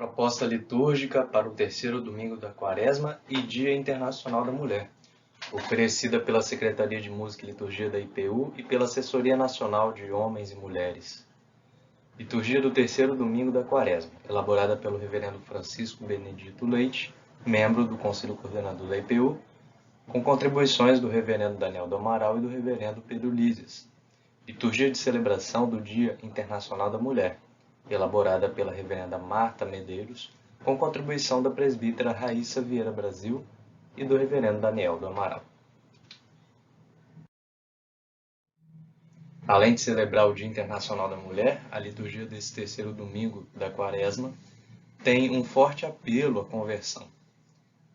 Proposta litúrgica para o terceiro domingo da Quaresma e Dia Internacional da Mulher, oferecida pela Secretaria de Música e Liturgia da IPU e pela Assessoria Nacional de Homens e Mulheres. Liturgia do terceiro domingo da Quaresma, elaborada pelo Reverendo Francisco Benedito Leite, membro do Conselho Coordenador da IPU, com contribuições do Reverendo Daniel do Amaral e do Reverendo Pedro Lízias. Liturgia de celebração do Dia Internacional da Mulher, elaborada pela Reverenda Marta Medeiros, com contribuição da presbítera Raíssa Vieira Brasil e do Reverendo Daniel do Amaral. Além de celebrar o Dia Internacional da Mulher, a liturgia desse terceiro domingo da Quaresma tem um forte apelo à conversão.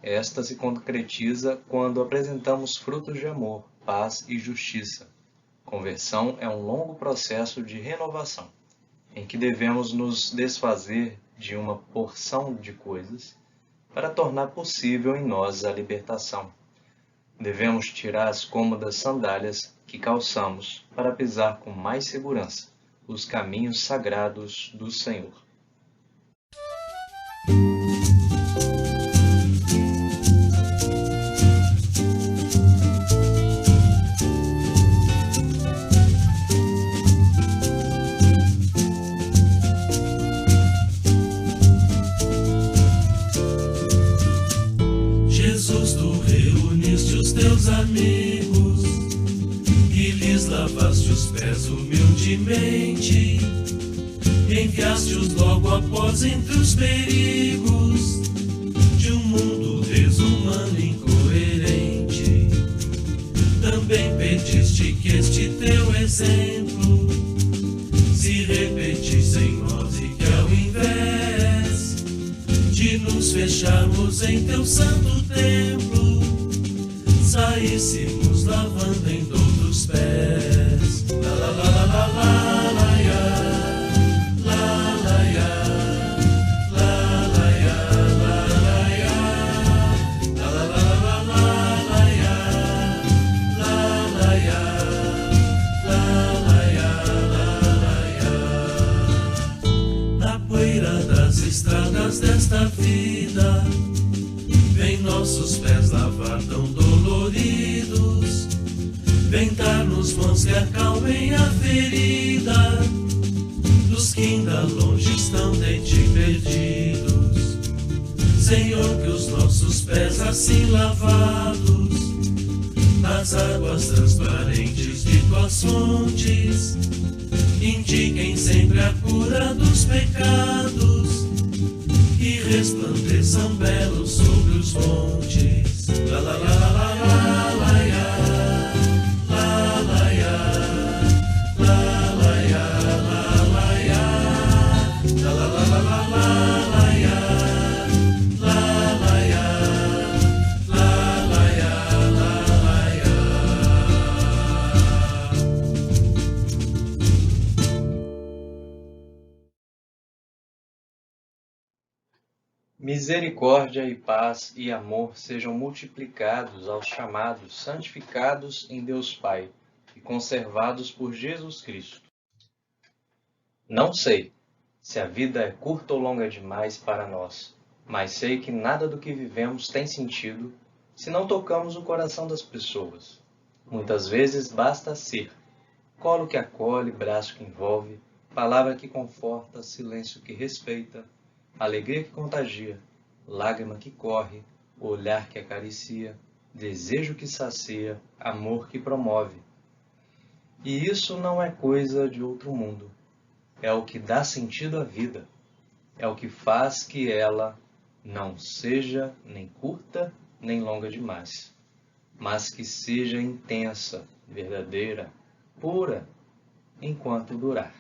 Esta se concretiza quando apresentamos frutos de amor, paz e justiça. Conversão é um longo processo de renovação, em que devemos nos desfazer de uma porção de coisas para tornar possível em nós a libertação. Devemos tirar as cômodas sandálias que calçamos para pisar com mais segurança os caminhos sagrados do Senhor. Teus amigos e lhes lavaste os pés humildemente, enviaste-os logo após entre os perigos de um mundo desumano e incoerente. Também pediste que este teu exemplo se repetisse em nós e que ao invés de nos fecharmos em teu santo templo, saíssemos lavando em todos pés. La la la la la la la ya, la la ya, la la ya, la la ya, la la la la la la ya, la la ya, la la ya, la la ya. Na poeira das estradas desta vida, vem nossos pés lavar tão doloridos, vem dar-nos mãos que acalmem a ferida dos que ainda longe estão de ti perdidos. Senhor, que os nossos pés assim lavados nas águas transparentes de tuas fontes indiquem sempre a cura dos pecados e resplandeçam belos sobre os montes. La la la la la la la ya, la la ya, la la ya, la la ya, la la la la la la ya, la la ya, la la ya, la ya. Misericórdia e paz e amor sejam multiplicados aos chamados, santificados em Deus Pai e conservados por Jesus Cristo. Não sei se a vida é curta ou longa demais para nós, mas sei que nada do que vivemos tem sentido se não tocamos o coração das pessoas. Muitas vezes basta ser colo que acolhe, braço que envolve, palavra que conforta, silêncio que respeita, alegria que contagia, lágrima que corre, olhar que acaricia, desejo que sacia, amor que promove. E isso não é coisa de outro mundo. É o que dá sentido à vida. É o que faz que ela não seja nem curta nem longa demais, mas que seja intensa, verdadeira, pura, enquanto durar.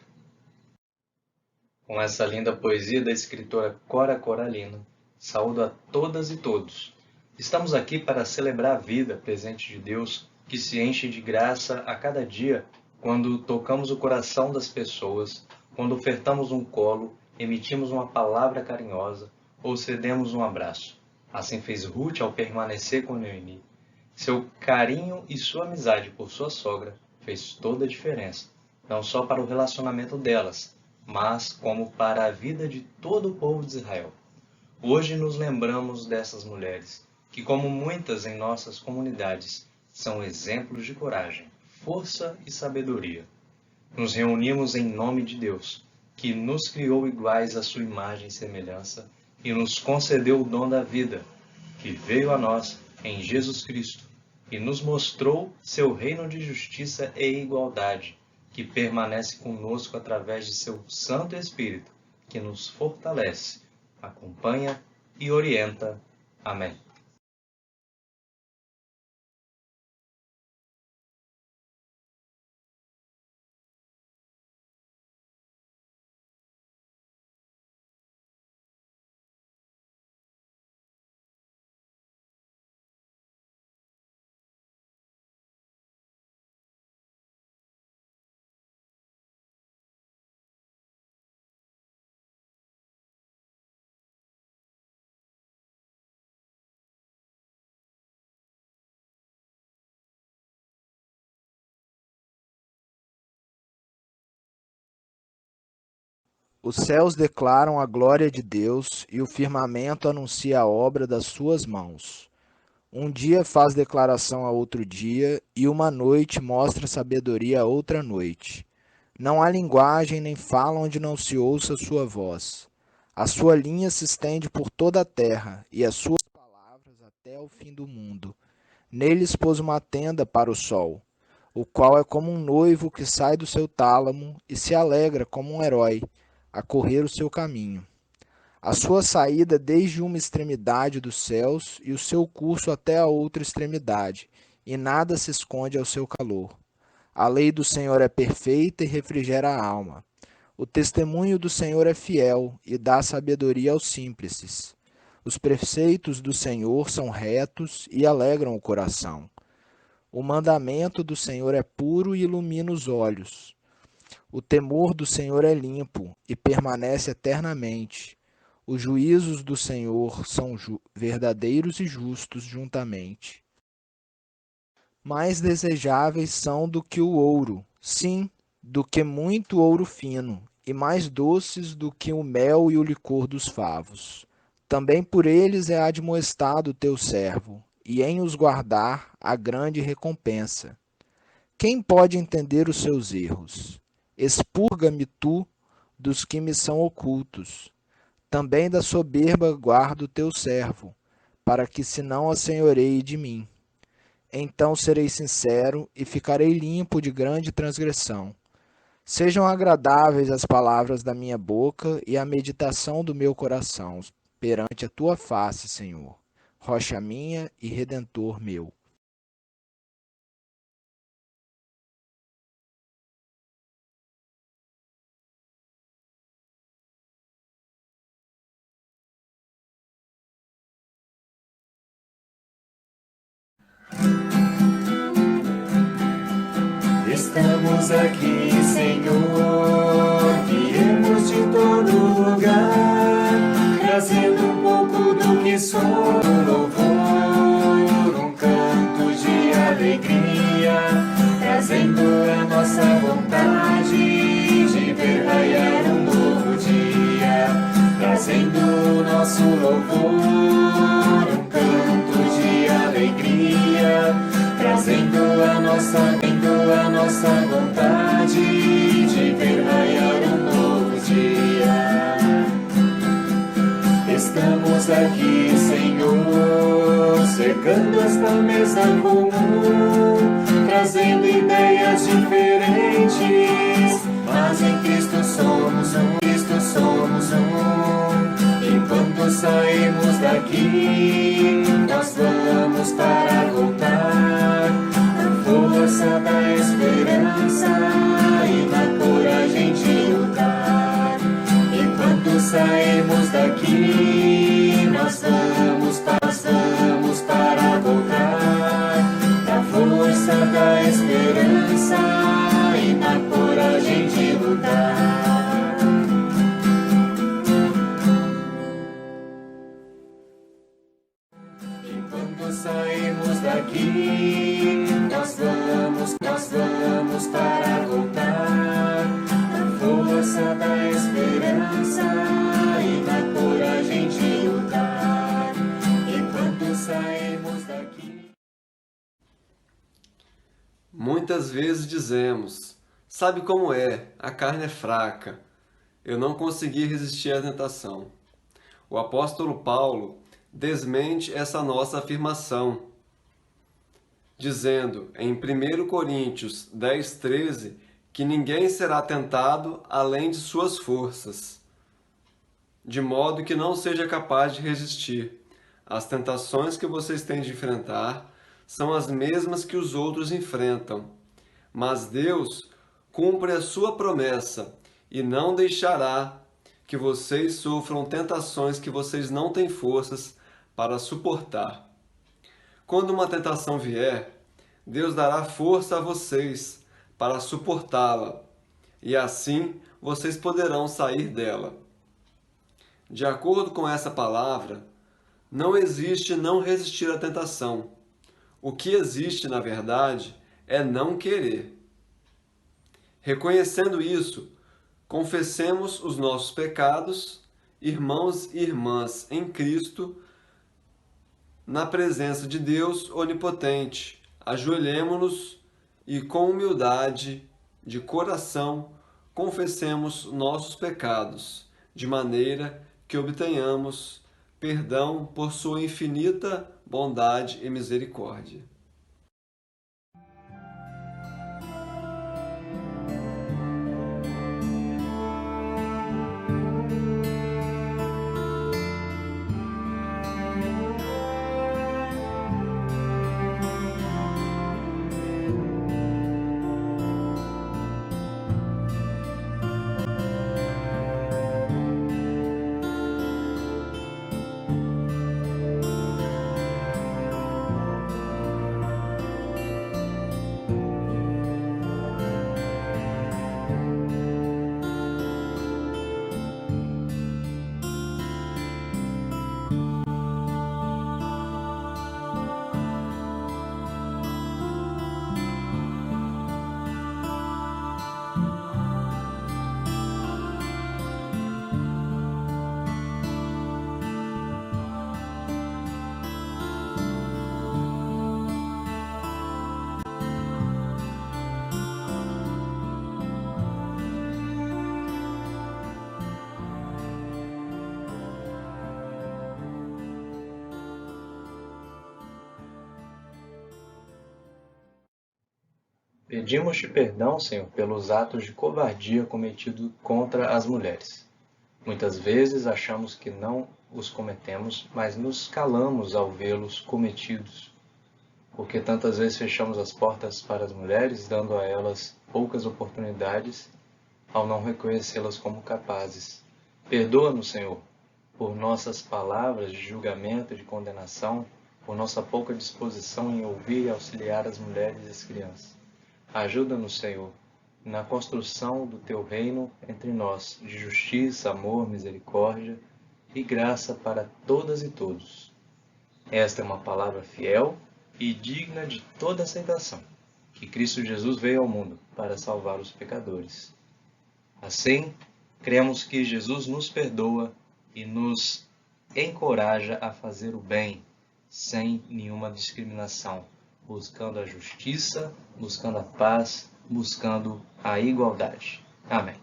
Com essa linda poesia da escritora Cora Coralina, saúdo a todas e todos. Estamos aqui para celebrar a vida, presente de Deus, que se enche de graça a cada dia, quando tocamos o coração das pessoas, quando ofertamos um colo, emitimos uma palavra carinhosa ou cedemos um abraço. Assim fez Ruth ao permanecer com Noemi. Seu carinho e sua amizade por sua sogra fez toda a diferença, não só para o relacionamento delas, mas como para a vida de todo o povo de Israel. Hoje nos lembramos dessas mulheres, que, como muitas em nossas comunidades, são exemplos de coragem, força e sabedoria. Nos reunimos em nome de Deus, que nos criou iguais à sua imagem e semelhança e nos concedeu o dom da vida, que veio a nós em Jesus Cristo e nos mostrou seu reino de justiça e igualdade, que permanece conosco através de seu Santo Espírito, que nos fortalece, acompanha e orienta. Amém. Os céus declaram a glória de Deus e o firmamento anuncia a obra das suas mãos. Um dia faz declaração a outro dia, e uma noite mostra sabedoria a outra noite. Não há linguagem nem fala onde não se ouça sua voz. A sua linha se estende por toda a terra, e as suas palavras até ao fim do mundo. Neles pôs uma tenda para o sol, o qual é como um noivo que sai do seu tálamo e se alegra como um herói a correr o seu caminho. A sua saída desde uma extremidade dos céus e o seu curso até a outra extremidade, e nada se esconde ao seu calor. A lei do Senhor é perfeita e refrigera a alma. O testemunho do Senhor é fiel e dá sabedoria aos simples. Os preceitos do Senhor são retos e alegram o coração. O mandamento do Senhor é puro e ilumina os olhos. O temor do Senhor é limpo e permanece eternamente. Os juízos do Senhor são verdadeiros e justos juntamente. Mais desejáveis são do que o ouro, sim, do que muito ouro fino, e mais doces do que o mel e o licor dos favos. Também por eles é admoestado o teu servo, e em os guardar há grande recompensa. Quem pode entender os seus erros? Expurga-me tu dos que me são ocultos. Também da soberba guarda o teu servo, para que se não assenhoreie de mim. Então serei sincero e ficarei limpo de grande transgressão. Sejam agradáveis as palavras da minha boca e a meditação do meu coração perante a tua face, Senhor, rocha minha e redentor meu. Estamos aqui, Senhor, viemos de todo lugar, trazendo um pouco do que somos, um louvor, um canto de alegria, trazendo a nossa vontade de ver raiar um novo dia, trazendo o nosso louvor, um canto de alegria, trazendo a nossa vontade de ver raiar um novo dia. Estamos aqui, Senhor, cercando esta mesa comum, trazendo ideias diferentes, mas em Cristo somos um, Cristo somos um. E quando saímos daqui, nós vamos para voltar na força da esperança e na coragem de lutar. E quando saímos daqui, nós passamos para voltar na força da esperança e na coragem de lutar. E quando saímos daqui, nós vamos para voltar na força da esperança Muitas vezes dizemos: sabe como é, a carne é fraca, eu não consegui resistir à tentação. O apóstolo Paulo desmente essa nossa afirmação, dizendo em 1 Coríntios 10:13 que ninguém será tentado além de suas forças, de modo que não seja capaz de resistir. As tentações que vocês têm de enfrentar são as mesmas que os outros enfrentam, mas Deus cumpre a sua promessa e não deixará que vocês sofram tentações que vocês não têm forças para suportar. Quando uma tentação vier, Deus dará força a vocês para suportá-la, e assim vocês poderão sair dela. De acordo com essa palavra, não existe não resistir à tentação. O que existe, na verdade, é não querer. Reconhecendo isso, confessemos os nossos pecados, irmãos e irmãs em Cristo, na presença de Deus onipotente. Ajoelhemo-nos e, com humildade de coração, confessemos nossos pecados, de maneira que obtenhamos perdão por sua infinita bondade e misericórdia. Pedimos-te perdão, Senhor, pelos atos de covardia cometidos contra as mulheres. Muitas vezes achamos que não os cometemos, mas nos calamos ao vê-los cometidos, porque tantas vezes fechamos as portas para as mulheres, dando a elas poucas oportunidades, ao não reconhecê-las como capazes. Perdoa-nos, Senhor, por nossas palavras de julgamento e de condenação, por nossa pouca disposição em ouvir e auxiliar as mulheres e as crianças. Ajuda-nos, Senhor, na construção do Teu reino entre nós, de justiça, amor, misericórdia e graça para todas e todos. Esta é uma palavra fiel e digna de toda aceitação, que Cristo Jesus veio ao mundo para salvar os pecadores. Assim, cremos que Jesus nos perdoa e nos encoraja a fazer o bem, sem nenhuma discriminação, buscando a justiça, buscando a paz, buscando a igualdade. Amém.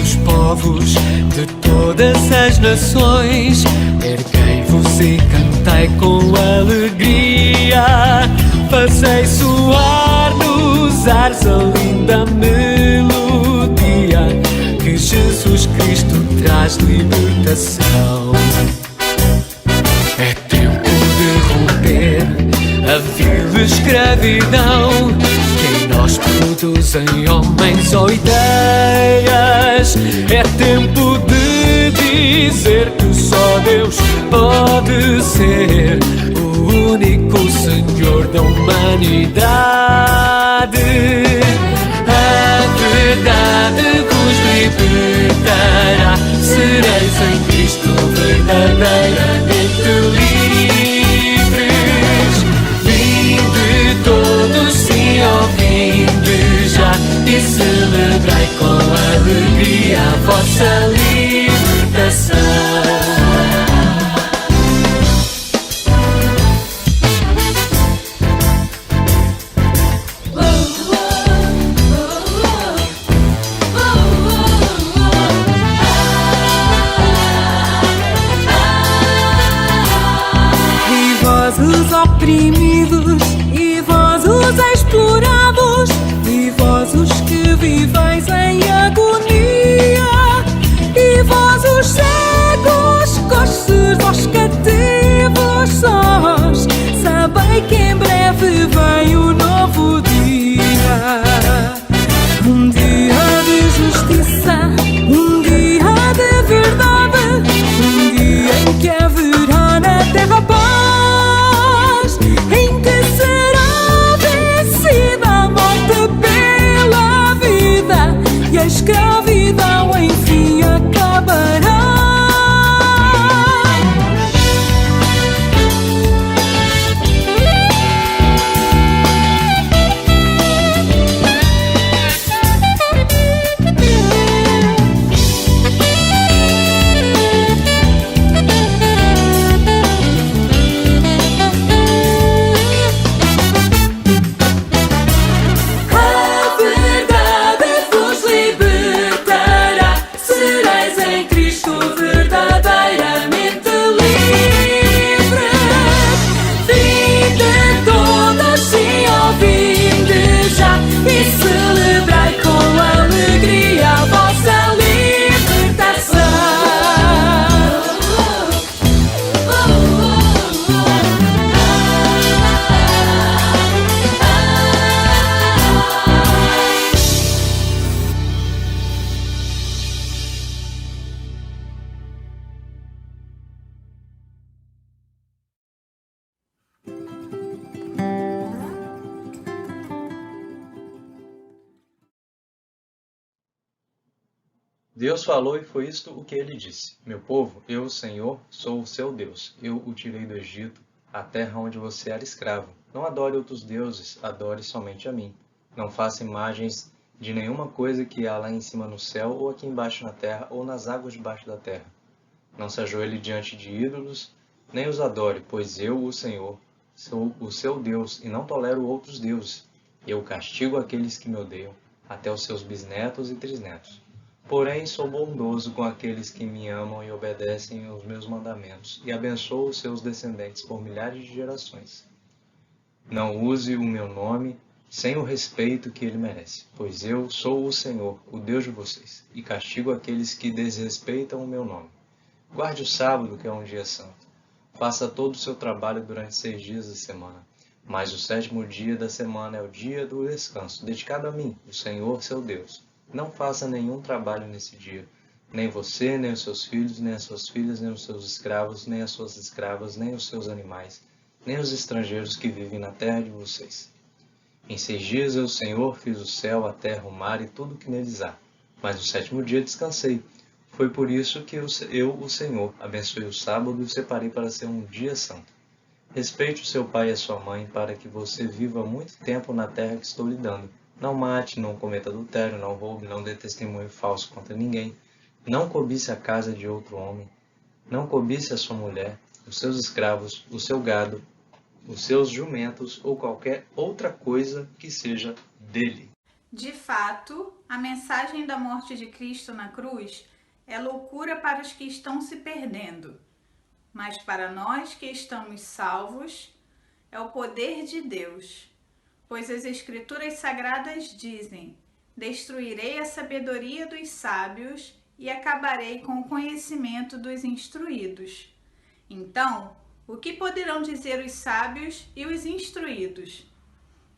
Os povos de todas as nações, erguei-vos e cantai com alegria, fazei soar nos ares a linda melodia, que Jesus Cristo traz libertação. É tempo de romper a vil escravidão que em nós produzem homens ou ideias. É tempo de dizer que só Deus pode ser o único Senhor da humanidade. A verdade vos libertará, sereis em Cristo verdadeiramente livres. Vinde todos, sim, ouvindo já, e celebrai com alegria a vossa libertação. Os oprimidos, e vós os explorados, e vós os que viveis em agonia, e vós os cegos, coxos, vós cativos sós, sabei que em breve vem o novo dia. Um dia de justiça, um dia de verdade, um dia em que haverá na terra paz, a escravidão enfim acabará. Deus falou e foi isto o que ele disse. Meu povo, eu, o Senhor, sou o seu Deus. Eu o tirei do Egito, a terra onde você era escravo. Não adore outros deuses, adore somente a mim. Não faça imagens de nenhuma coisa que há lá em cima no céu, ou aqui embaixo na terra, ou nas águas debaixo da terra. Não se ajoelhe diante de ídolos, nem os adore, pois eu, o Senhor, sou o seu Deus, e não tolero outros deuses. Eu castigo aqueles que me odeiam, até os seus bisnetos e trisnetos. Porém, sou bondoso com aqueles que me amam e obedecem aos meus mandamentos, e abençoo os seus descendentes por milhares de gerações. Não use o meu nome sem o respeito que ele merece, pois eu sou o Senhor, o Deus de vocês, e castigo aqueles que desrespeitam o meu nome. Guarde o sábado, que é um dia santo. Faça todo o seu trabalho durante 6 dias da semana, mas o 7º dia da semana é o dia do descanso, dedicado a mim, o Senhor, seu Deus. Não faça nenhum trabalho nesse dia, nem você, nem os seus filhos, nem as suas filhas, nem os seus escravos, nem as suas escravas, nem os seus animais, nem os estrangeiros que vivem na terra de vocês. Em 6 dias eu, o Senhor, fiz o céu, a terra, o mar e tudo o que neles há. Mas no 7º dia descansei. Foi por isso que eu, o Senhor, abençoei o sábado e o separei para ser um dia santo. Respeite o seu pai e a sua mãe, para que você viva muito tempo na terra que estou lhe dando. Não mate, não cometa adultério, não roube, não dê testemunho falso contra ninguém. Não cobice a casa de outro homem. Não cobice a sua mulher, os seus escravos, o seu gado, os seus jumentos ou qualquer outra coisa que seja dele. De fato, a mensagem da morte de Cristo na cruz é loucura para os que estão se perdendo, mas para nós que estamos salvos, é o poder de Deus. Pois as Escrituras Sagradas dizem: destruirei a sabedoria dos sábios e acabarei com o conhecimento dos instruídos. Então, o que poderão dizer os sábios e os instruídos?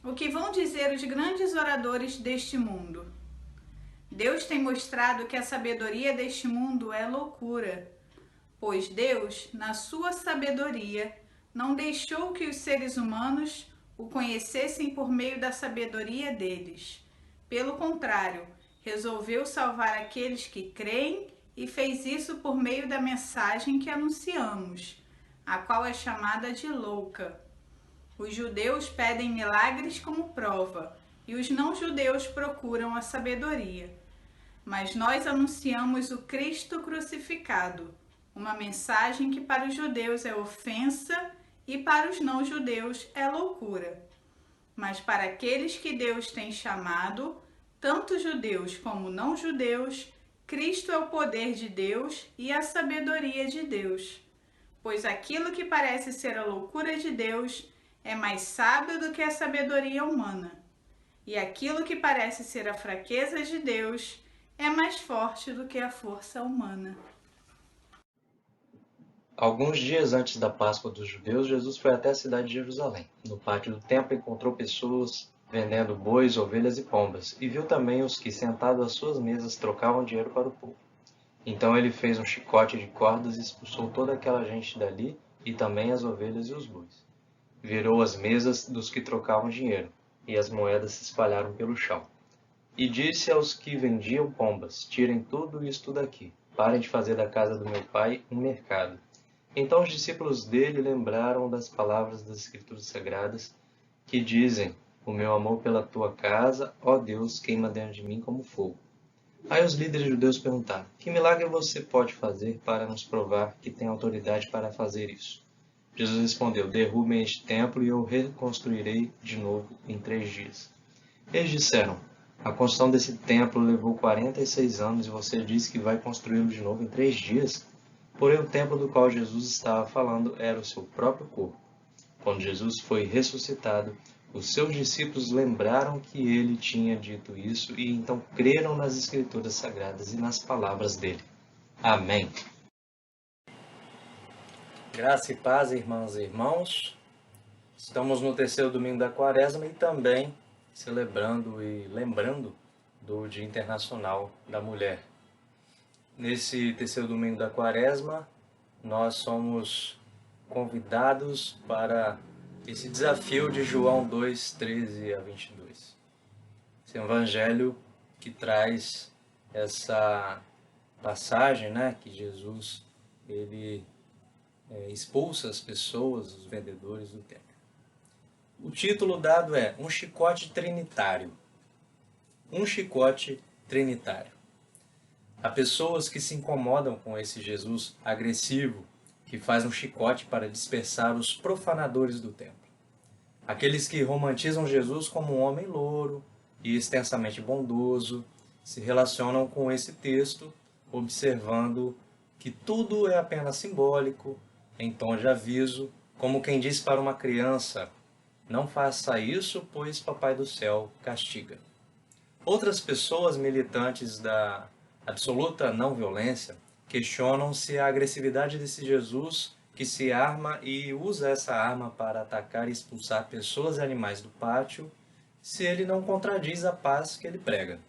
O que vão dizer os grandes oradores deste mundo? Deus tem mostrado que a sabedoria deste mundo é loucura, pois Deus, na sua sabedoria, não deixou que os seres humanos o conhecessem por meio da sabedoria deles. Pelo contrário, resolveu salvar aqueles que creem e fez isso por meio da mensagem que anunciamos, a qual é chamada de louca. Os judeus pedem milagres como prova, e os não-judeus procuram a sabedoria. Mas nós anunciamos o Cristo crucificado, uma mensagem que para os judeus é ofensa e para os não-judeus é loucura. Mas para aqueles que Deus tem chamado, tanto judeus como não-judeus, Cristo é o poder de Deus e a sabedoria de Deus. Pois aquilo que parece ser a loucura de Deus é mais sábio do que a sabedoria humana. E aquilo que parece ser a fraqueza de Deus é mais forte do que a força humana. Alguns dias antes da Páscoa dos judeus, Jesus foi até a cidade de Jerusalém. No pátio do templo encontrou pessoas vendendo bois, ovelhas e pombas, e viu também os que, sentados às suas mesas, trocavam dinheiro para o povo. Então ele fez um chicote de cordas e expulsou toda aquela gente dali, e também as ovelhas e os bois. Virou as mesas dos que trocavam dinheiro, e as moedas se espalharam pelo chão. E disse aos que vendiam pombas: tirem tudo isto daqui, parem de fazer da casa do meu pai um mercado. Então os discípulos dele lembraram das palavras das Escrituras Sagradas, que dizem: o meu amor pela tua casa, ó Deus, queima dentro de mim como fogo. Aí os líderes judeus perguntaram: que milagre você pode fazer para nos provar que tem autoridade para fazer isso? Jesus respondeu: derrubem este templo e eu reconstruirei de novo em 3 dias. Eles disseram: a construção desse templo levou 46 anos e você diz que vai construí-lo de novo em 3 dias? Porém, o templo do qual Jesus estava falando era o seu próprio corpo. Quando Jesus foi ressuscitado, os seus discípulos lembraram que ele tinha dito isso e então creram nas Escrituras Sagradas e nas palavras dele. Amém. Graça e paz, irmãs e irmãos. Estamos no terceiro domingo da Quaresma e também celebrando e lembrando do Dia Internacional da Mulher. Nesse terceiro domingo da Quaresma, nós somos convidados para esse desafio de João 2, 13 a 22. Esse evangelho que traz essa passagem, né, que Jesus ele expulsa as pessoas, os vendedores do templo. O título dado é Um Chicote Trinitário. Um chicote trinitário. Há pessoas que se incomodam com esse Jesus agressivo que faz um chicote para dispersar os profanadores do templo. Aqueles que romantizam Jesus como um homem louro e extensamente bondoso se relacionam com esse texto, observando que tudo é apenas simbólico, em tom de aviso, como quem diz para uma criança: não faça isso, pois Papai do Céu castiga. Outras pessoas militantes da absoluta não violência questionam se a agressividade desse Jesus que se arma e usa essa arma para atacar e expulsar pessoas e animais do pátio, se ele não contradiz a paz que ele prega.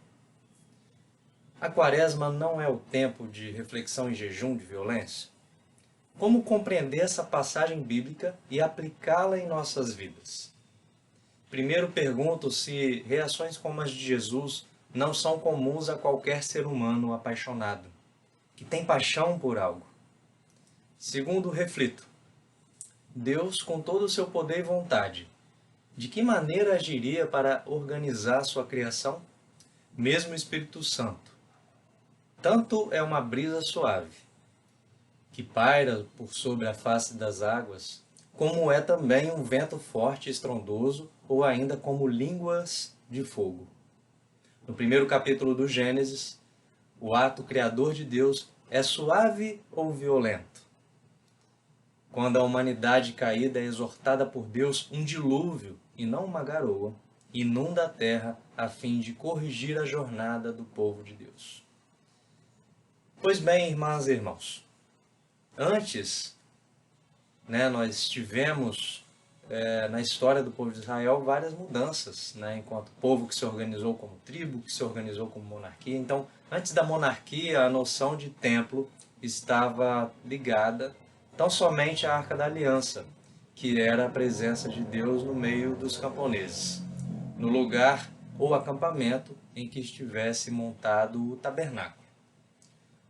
A Quaresma não é o tempo de reflexão e jejum de violência? Como compreender essa passagem bíblica e aplicá-la em nossas vidas? Primeiro pergunto se reações como as de Jesus não são comuns a qualquer ser humano apaixonado, que tem paixão por algo. Segundo, reflito: Deus, com todo o seu poder e vontade, de que maneira agiria para organizar sua criação? Mesmo o Espírito Santo. Tanto é uma brisa suave, que paira por sobre a face das águas, como é também um vento forte e estrondoso, ou ainda como línguas de fogo. No primeiro capítulo do Gênesis, o ato criador de Deus é suave ou violento? Quando a humanidade caída é exortada por Deus, um dilúvio, e não uma garoa, inunda a terra a fim de corrigir a jornada do povo de Deus. Pois bem, irmãs e irmãos, antes nós tivemos na história do povo de Israel várias mudanças, né? Enquanto povo que se organizou como tribo, que se organizou como monarquia. Então, antes da monarquia, a noção de templo estava ligada tão somente à Arca da Aliança, que era a presença de Deus no meio dos camponeses, no lugar ou acampamento em que estivesse montado o tabernáculo.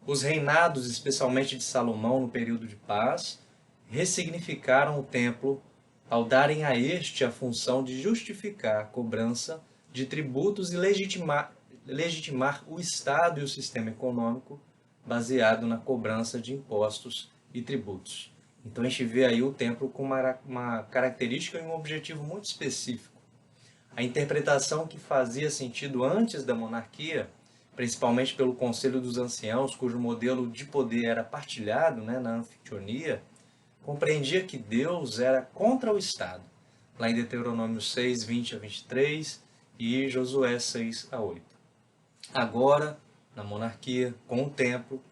Os reinados, especialmente de Salomão no período de paz, ressignificaram o templo ao darem a este a função de justificar a cobrança de tributos e legitimar o Estado e o sistema econômico baseado na cobrança de impostos e tributos. Então a gente vê aí o templo com uma característica e um objetivo muito específico. A interpretação que fazia sentido antes da monarquia, principalmente pelo Conselho dos Anciãos, cujo modelo de poder era partilhado, né, na anfitrionia, compreendia que Deus era contra o Estado, lá em Deuteronômio 6, 20 a 23 e Josué 6 a 8. Agora, na monarquia, com o templo,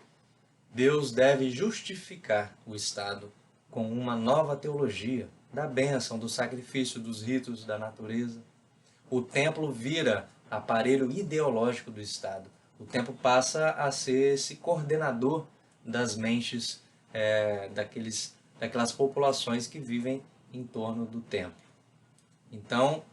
Deus deve justificar o Estado com uma nova teologia da bênção, do sacrifício, dos ritos, da natureza. O templo vira aparelho ideológico do Estado. O templo passa a ser esse coordenador das mentes daquelas populações que vivem em torno do templo. Então,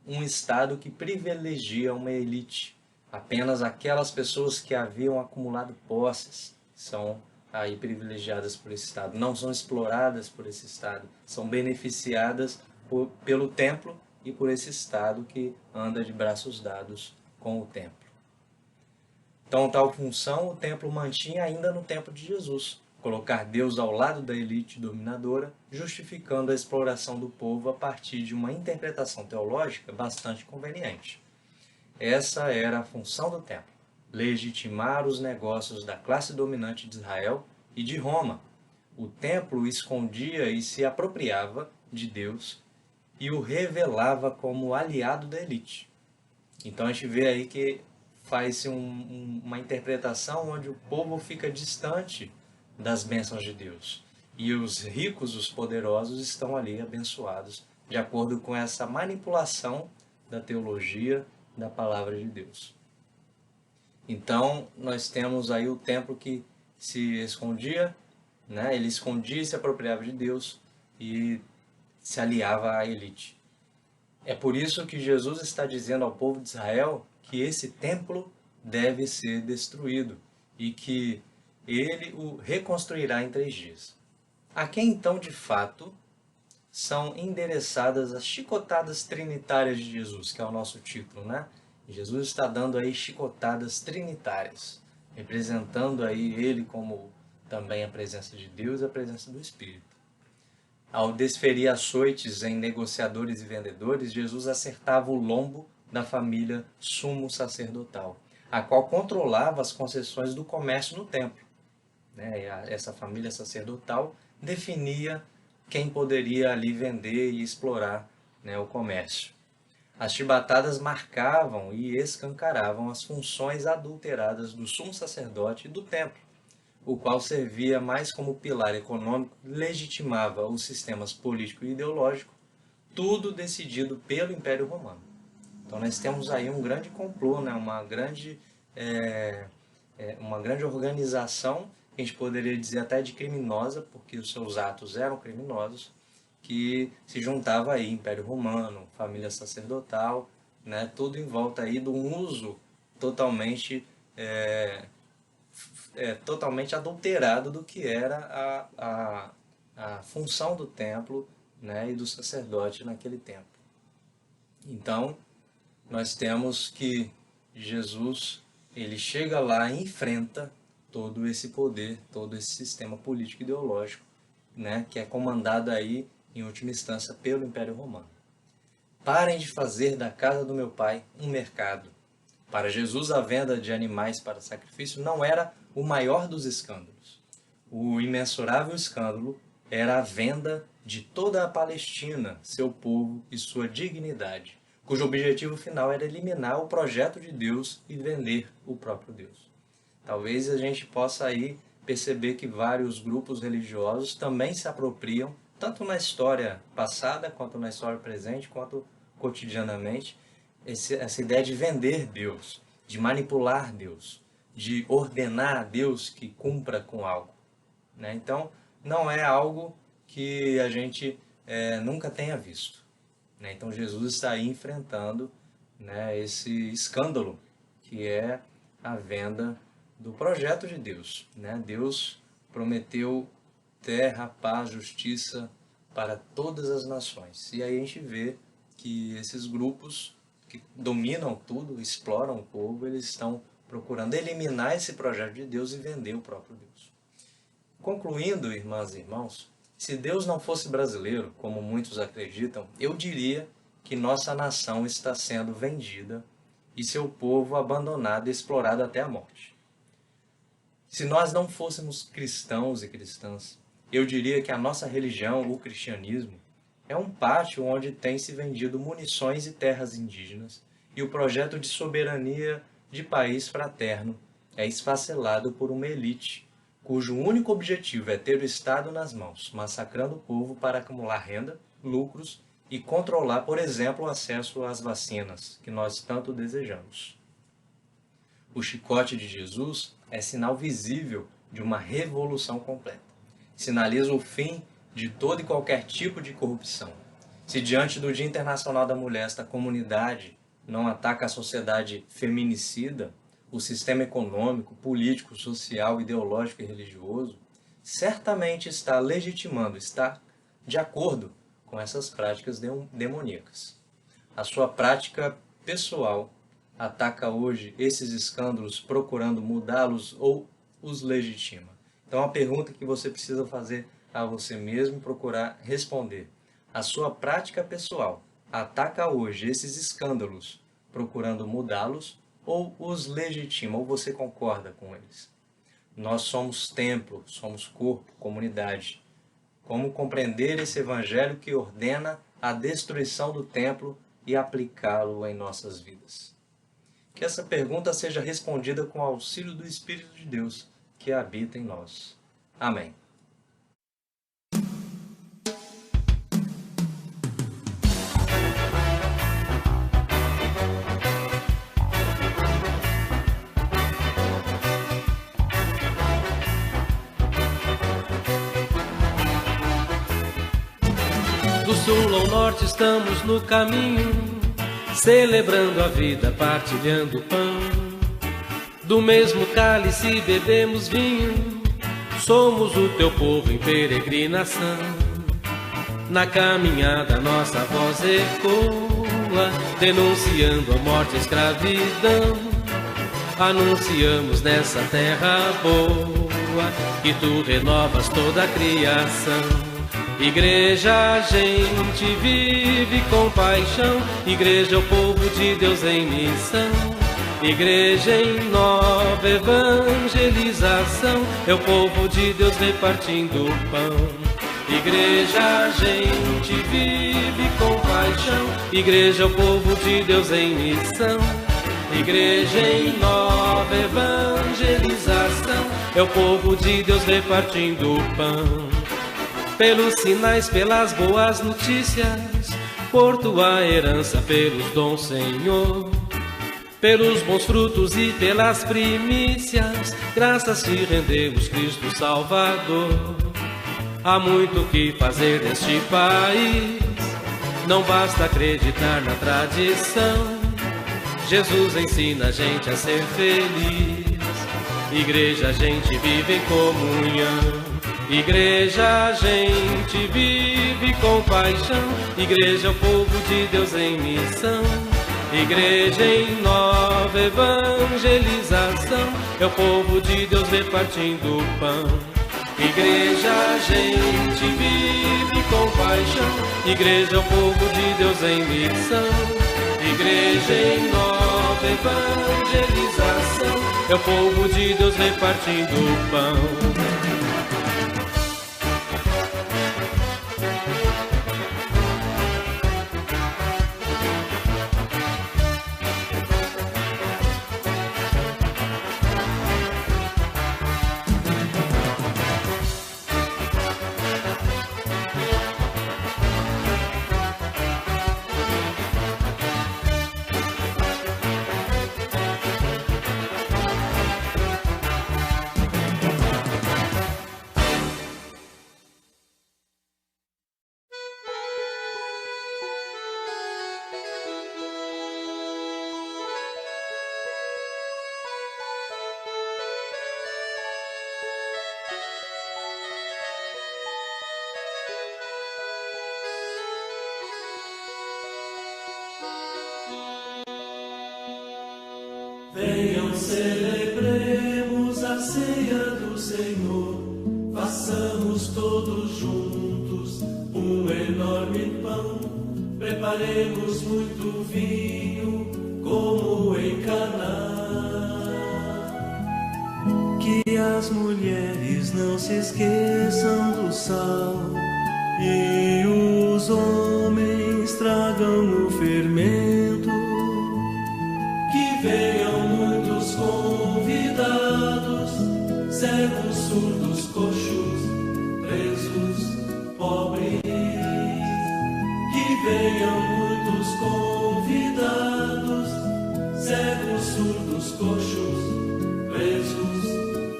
um Estado que privilegia uma elite, apenas aquelas pessoas que haviam acumulado posses são aí privilegiadas por esse Estado, não são exploradas por esse Estado, são beneficiadas pelo templo e por esse Estado que anda de braços dados com o templo. Então, tal função o templo mantinha ainda no tempo de Jesus, colocar Deus ao lado da elite dominadora, justificando a exploração do povo a partir de uma interpretação teológica bastante conveniente. Essa era a função do templo, legitimar os negócios da classe dominante de Israel e de Roma. O templo escondia e se apropriava de Deus e o revelava como aliado da elite. Então a gente vê aí que faz-se uma interpretação onde o povo fica distante das bênçãos de Deus. E os ricos, os poderosos, estão ali abençoados, de acordo com essa manipulação da teologia da palavra de Deus. Então, nós temos aí o templo que se escondia, né? Ele escondia e se apropriava de Deus e se aliava à elite. É por isso que Jesus está dizendo ao povo de Israel que esse templo deve ser destruído e que ele o reconstruirá em 3 dias. A quem então, de fato, são endereçadas as chicotadas trinitárias de Jesus, que é o nosso título, né? Jesus está dando aí chicotadas trinitárias, representando aí ele como também a presença de Deus e a presença do Espírito. Ao desferir açoites em negociadores e vendedores, Jesus acertava o lombo da família sumo sacerdotal, a qual controlava as concessões do comércio no templo. Essa família sacerdotal definia quem poderia ali vender e explorar, né, o comércio. As chibatadas marcavam e escancaravam as funções adulteradas do sumo sacerdote e do templo, o qual servia mais como pilar econômico e legitimava os sistemas político e ideológico, tudo decidido pelo Império Romano. Então nós temos aí um grande complô, né, uma grande organização, que a gente poderia dizer até de criminosa, porque os seus atos eram criminosos, que se juntava aí Império Romano, família sacerdotal, né, tudo em volta aí do uso totalmente adulterado do que era a função do templo, né, e do sacerdote naquele tempo. Então, nós temos que Jesus, ele chega lá e enfrenta todo esse poder, todo esse sistema político ideológico, né, que é comandado aí, em última instância, pelo Império Romano. Parem de fazer da casa do meu pai um mercado. Para Jesus, a venda de animais para sacrifício não era o maior dos escândalos. O imensurável escândalo era a venda de toda a Palestina, seu povo e sua dignidade, cujo objetivo final era eliminar o projeto de Deus e vender o próprio Deus. Talvez a gente possa aí perceber que vários grupos religiosos também se apropriam tanto na história passada, quanto na história presente, quanto cotidianamente, essa ideia de vender Deus, de manipular Deus, de ordenar a Deus que cumpra com algo, né? Então, não é algo que a gente nunca tenha visto, né? Então, Jesus está aí enfrentando, né, esse escândalo que é a venda do projeto de Deus, né? Deus prometeu terra, paz, justiça para todas as nações. E aí a gente vê que esses grupos que dominam tudo, exploram o povo, eles estão procurando eliminar esse projeto de Deus e vender o próprio Deus. Concluindo, irmãs e irmãos, se Deus não fosse brasileiro, como muitos acreditam, eu diria que nossa nação está sendo vendida e seu povo abandonado e explorado até a morte. Se nós não fôssemos cristãos e cristãs, eu diria que a nossa religião, o cristianismo, é um pátio onde tem se vendido munições e terras indígenas, e o projeto de soberania de país fraterno é esfacelado por uma elite, cujo único objetivo é ter o Estado nas mãos, massacrando o povo para acumular renda, lucros e controlar, por exemplo, o acesso às vacinas, que nós tanto desejamos. O chicote de Jesus é sinal visível de uma revolução completa. Sinaliza o fim de todo e qualquer tipo de corrupção. Se diante do Dia Internacional da Mulher esta comunidade não ataca a sociedade feminicida, o sistema econômico, político, social, ideológico e religioso, certamente está legitimando, está de acordo com essas práticas demoníacas. A sua prática pessoal ataca hoje esses escândalos procurando mudá-los ou os legitima. Então a pergunta que você precisa fazer a você mesmo, procurar responder: a sua prática pessoal ataca hoje esses escândalos procurando mudá-los ou os legitima, ou você concorda com eles? Nós somos templo, somos corpo, comunidade. Como compreender esse evangelho que ordena a destruição do templo e aplicá-lo em nossas vidas? Que essa pergunta seja respondida com o auxílio do Espírito de Deus que habita em nós. Amém. Do sul ao norte estamos no caminho, celebrando a vida, partilhando o pão. Do mesmo cálice bebemos vinho, somos o teu povo em peregrinação. Na caminhada nossa voz ecoa, denunciando a morte e a escravidão. Anunciamos nessa terra boa, que tu renovas toda a criação. Igreja, a gente vive com paixão. Igreja é o povo de Deus em missão. Igreja em nova evangelização, é o povo de Deus repartindo o pão. Igreja, a gente vive com paixão. Igreja é o povo de Deus em missão. Igreja em nova evangelização, é o povo de Deus repartindo o pão. Pelos sinais, pelas boas notícias, por tua herança, pelos dons, Senhor. Pelos bons frutos e pelas primícias, graças te rendemos, Cristo Salvador. Há muito o que fazer neste país, não basta acreditar na tradição. Jesus ensina a gente a ser feliz. Igreja, a gente vive em comunhão. Igreja, a gente vive com paixão. Igreja é o povo de Deus em missão. Igreja em nova evangelização, é o povo de Deus repartindo o pão. Igreja, a gente vive com paixão. Igreja é o povo de Deus em missão. Igreja em nova evangelização, é o povo de Deus repartindo o pão. Venham, celebremos a ceia do Senhor, façamos todos juntos um enorme pão, preparemos muito vinho, como em Caná. Que as mulheres não se esqueçam do sal, e os homens tragam o fermento. Que venham muitos convidados, cegos, surdos, coxos, presos, pobres. Que venham muitos convidados, cegos, surdos, coxos, presos,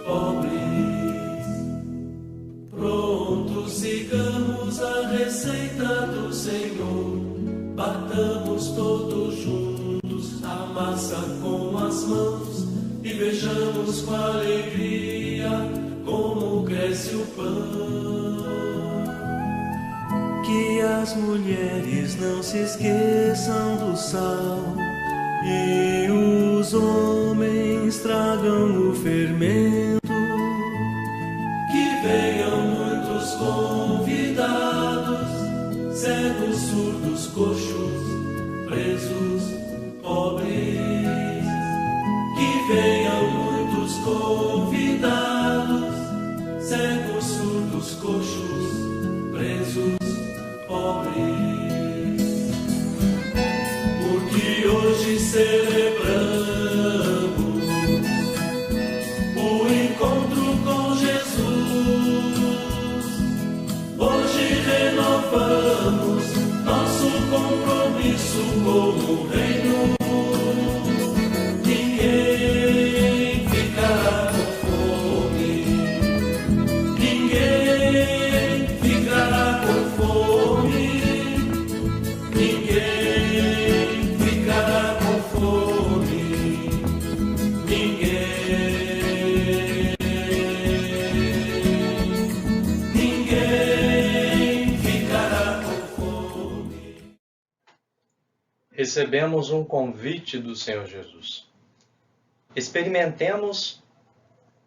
pobres. Prontos, sigamos a receita do Senhor, batamos todos juntos a massa com as mãos e vejamos com alegria como cresce o pão. Que as mulheres não se esqueçam do sal, e os homens tragam o fermento. Que venham muitos convidados, cegos, surdos, coxos, presos, pobres. Que venham muitos convidados, cegos, surdos, coxos, presos, pobres. Porque hoje celebramos o encontro com Jesus. Hoje renovamos nosso compromisso com o reino. Ninguém ficará com fome, ninguém ficará com fome, ninguém ficará com fome, ninguém ficará com fome. Recebemos um convite do Senhor Jesus. Experimentemos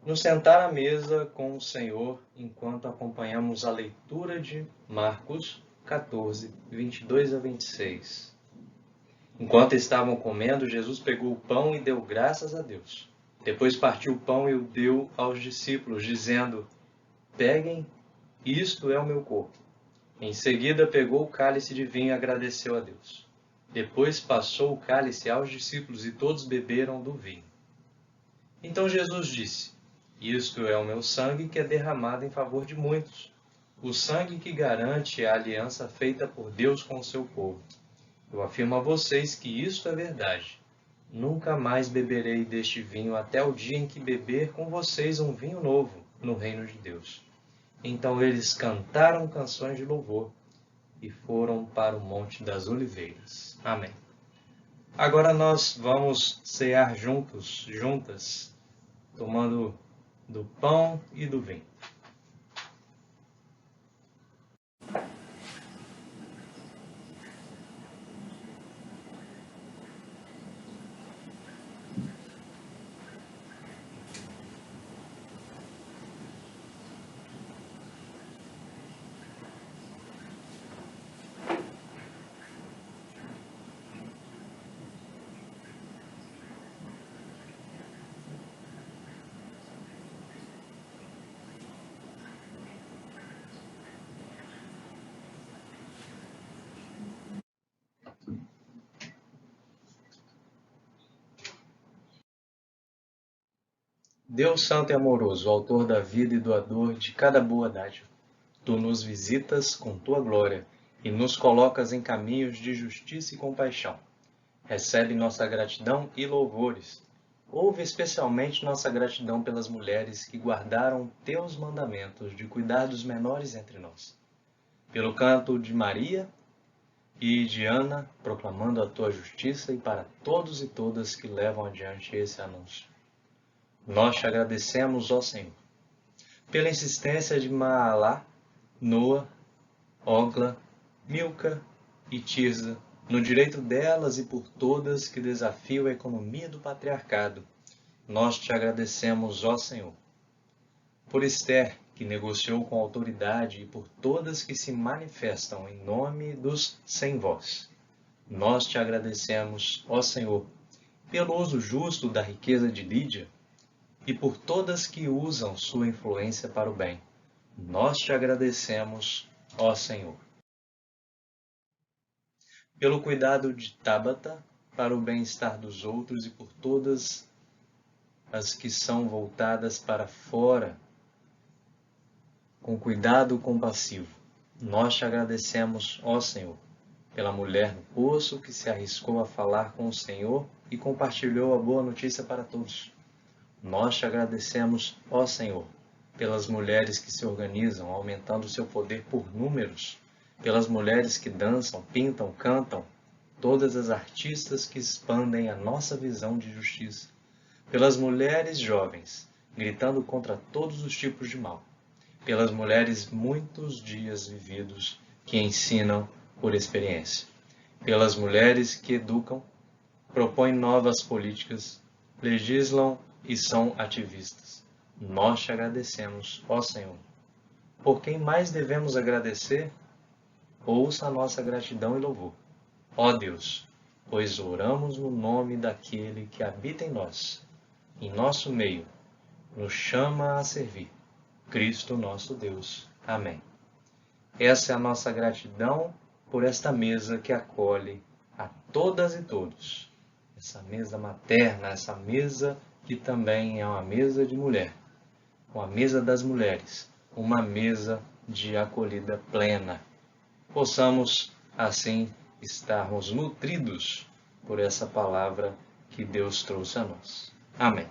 nos sentar à mesa com o Senhor enquanto acompanhamos a leitura de Marcos 14, 22 a 26. Enquanto estavam comendo, Jesus pegou o pão e deu graças a Deus. Depois partiu o pão e o deu aos discípulos, dizendo: peguem, isto é o meu corpo. Em seguida pegou o cálice de vinho e agradeceu a Deus. Depois passou o cálice aos discípulos e todos beberam do vinho. Então Jesus disse: isto é o meu sangue que é derramado em favor de muitos, o sangue que garante a aliança feita por Deus com o seu povo. Eu afirmo a vocês que isto é verdade. Nunca mais beberei deste vinho até o dia em que beber com vocês um vinho novo no reino de Deus. Então eles cantaram canções de louvor e foram para o Monte das Oliveiras. Amém. Agora nós vamos cear juntas, tomando do pão e do vinho. Deus Santo e Amoroso, Autor da vida e doador de cada boa dádiva, Tu nos visitas com Tua glória e nos colocas em caminhos de justiça e compaixão. Recebe nossa gratidão e louvores. Ouve especialmente nossa gratidão pelas mulheres que guardaram Teus mandamentos de cuidar dos menores entre nós. Pelo canto de Maria e de Ana, proclamando a Tua justiça, e para todos e todas que levam adiante esse anúncio. Nós te agradecemos, ó Senhor, pela insistência de Maalá, Noa, Ogla, Milca e Tirza no direito delas e por todas que desafiam a economia do patriarcado. Nós te agradecemos, ó Senhor. Por Esther, que negociou com autoridade, e por todas que se manifestam em nome dos sem voz. Nós te agradecemos, ó Senhor, pelo uso justo da riqueza de Lídia, e por todas que usam sua influência para o bem. Nós te agradecemos, ó Senhor. Pelo cuidado de Tábata para o bem-estar dos outros e por todas as que são voltadas para fora com cuidado compassivo. Nós te agradecemos, ó Senhor, pela mulher no poço que se arriscou a falar com o Senhor e compartilhou a boa notícia para todos. Nós te agradecemos, ó Senhor, pelas mulheres que se organizam, aumentando seu poder por números, pelas mulheres que dançam, pintam, cantam, todas as artistas que expandem a nossa visão de justiça, pelas mulheres jovens, gritando contra todos os tipos de mal, pelas mulheres muitos dias vividos que ensinam por experiência, pelas mulheres que educam, propõem novas políticas, legislam e são ativistas. Nós te agradecemos, ó Senhor. Por quem mais devemos agradecer? Ouça a nossa gratidão e louvor. Ó Deus, pois oramos no nome daquele que habita em nós, em nosso meio, nos chama a servir, Cristo nosso Deus. Amém. Essa é a nossa gratidão por esta mesa que acolhe a todas e todos. Essa mesa materna, essa mesa que também é uma mesa de mulher, uma mesa das mulheres, uma mesa de acolhida plena. Possamos, assim, estarmos nutridos por essa palavra que Deus trouxe a nós. Amém.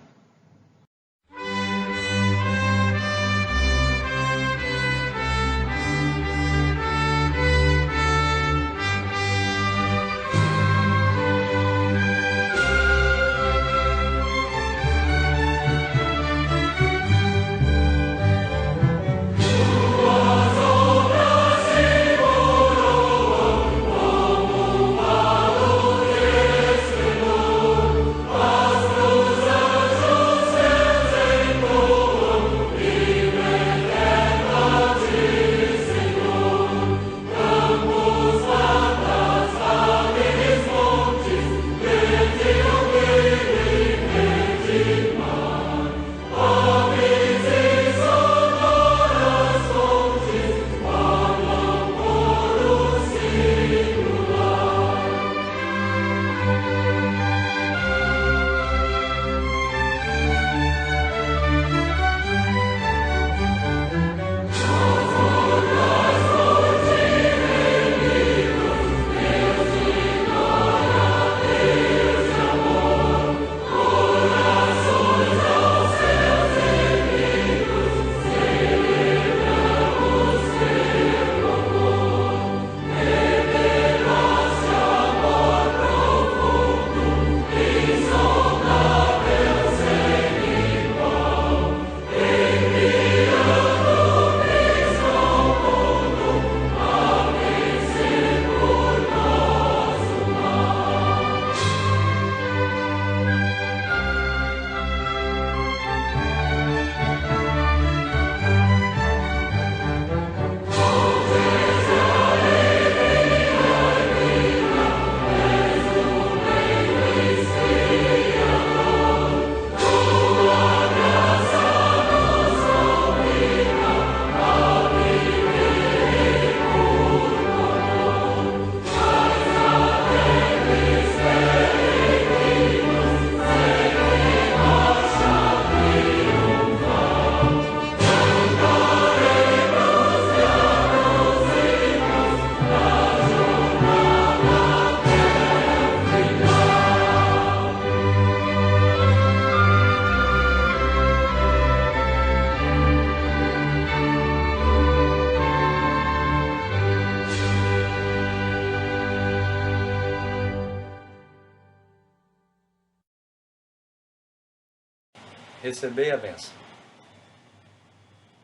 Recebei a bênção.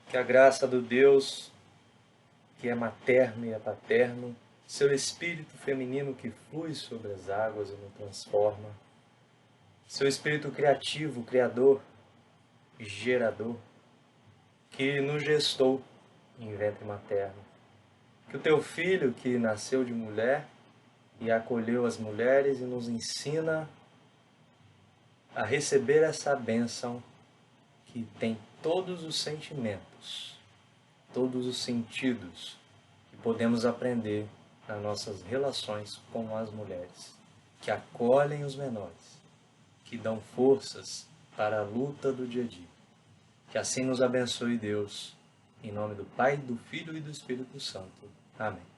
Que a graça do Deus, que é materno e é paterno, seu espírito feminino que flui sobre as águas e nos transforma, seu espírito criativo, criador e gerador, que nos gestou em ventre materno. Que o teu Filho, que nasceu de mulher e acolheu as mulheres e nos ensina a receber essa bênção que tem todos os sentimentos, todos os sentidos que podemos aprender nas nossas relações com as mulheres, que acolhem os menores, que dão forças para a luta do dia a dia. Que assim nos abençoe Deus, em nome do Pai, do Filho e do Espírito Santo. Amém.